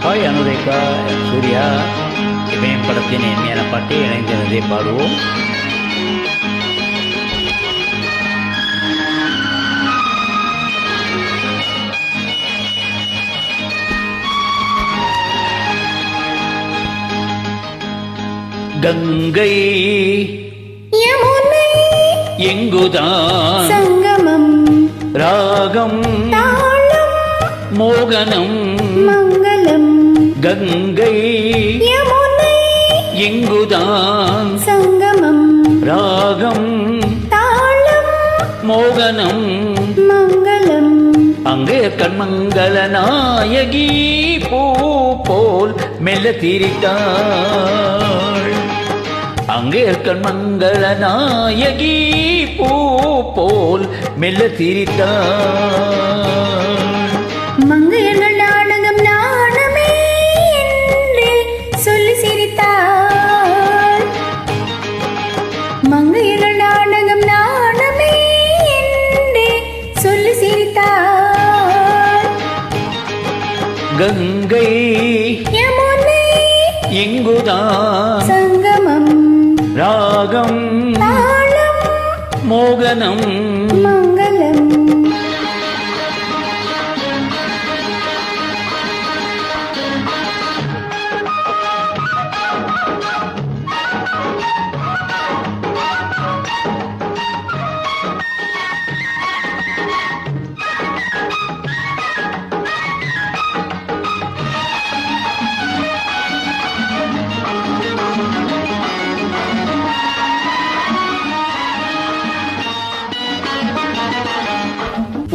Hi அனுரேகா, Surya இமயம் படத்தின் இனிமையான பாட்டை இணைந்திருந்தே பாடுவோம். கங்கை யமுனை எங்குதான் சங்கமம், ராகம் தாளம் மோகனம் மங்களம். கங்கை யமுனை எங்குதான் சங்கமம், ராகம் தாளம் மோகனம் மங்களம். அங்கே கண்மங்கள நாயகி பூ போல் மெல்ல திரித்தாள். அங்கே கண்மங்கள நாயகி பூ போல் மெல்ல திரித்தாள். மங்கையர்கள் நாடகம் நாணமே என்று சொல்லி சிரித்தாள். மங்கையர்கள் நாடகம் நாணமே என்று சொல்லி சிரித்தாள். கங்கை யமுனை எங்குதான் சங்கமம், ராகம் தாளம் மோகனம் மங்களம்.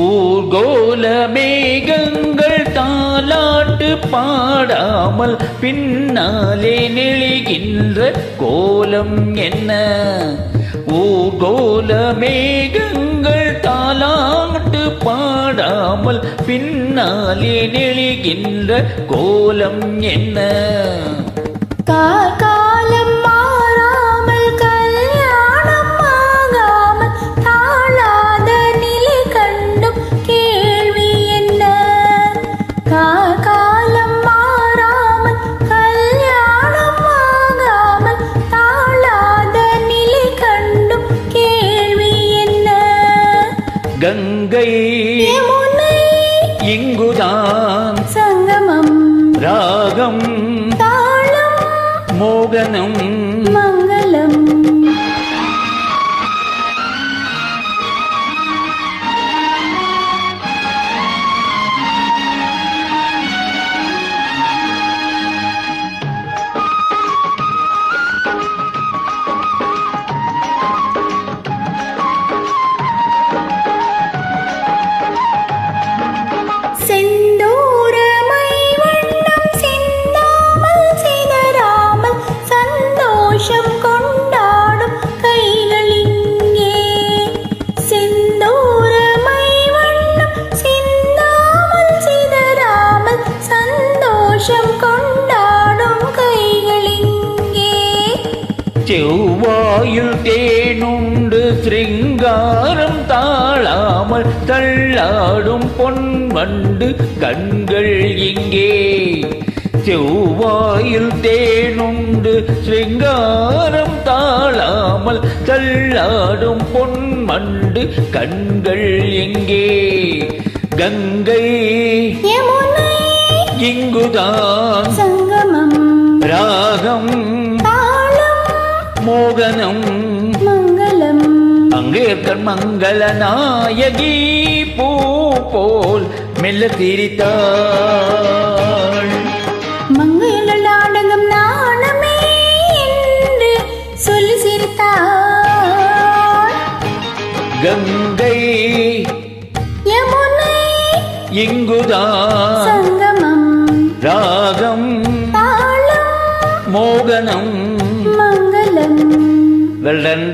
ஊர்கோல மேகங்கள் தாலாட்டு பாடாமல் பின்னாலே நெளிகின்ற கோலம் என்ன? ஊர்கோல மேகங்கள் தாலாட்டு பாடாமல் பின்னாலே நெளிகின்ற கோலம் என்ன? காலம் மாறாமல் கல்யாணம் ஆகாமல் தாழாத நிலை கண்டும் கேள்வி என்ன? காலம் மாறாமல் கல்யாணம் ஆகாமல் தாழாத நிலை கண்டும் கேள்வி என்ன? கங்கை யமுனை இங்குதான் சங்கமம், ராகம் தாளம் மோகனம் மங்களம். செந்தூரமை வண்ணம் சிந்தாமல் சிதறாமல் சந்தோஷம் கொண்டாடும் கைகள் இங்கே. செந்தூரமை வண்ணம் சிந்தாமல் சிதறாமல் சந்தோஷம் கொண்டாடும் கைகள் இங்கே. செவ்வாயில் தேனுண்டு சிருங்காரம் தாழாமல் தள்ளாடும் பொன்வண்டு கண்கள் இங்கே. செவ்வாயில் தேனுண்டு சிருங்காரம் தாழாமல் தள்ளாடும் பொன்வண்டு கண்கள் எங்கே? கங்கை யமுனை இங்குதான் சங்கமம், ராகம் தாளம் மோகனம் மங்களம். அங்கே கண்மங்கள நாயகி பூ போல் மெல்ல திரித்தாள். மங்கையர்கள் நாடகம் நாணமே என்று சொல்லி சிரித்தாள். கங்கை யமுனை இங்குதான் சங்கமம், ராகம் தாளம் மோகனம் மங்களம். வெல்டன்.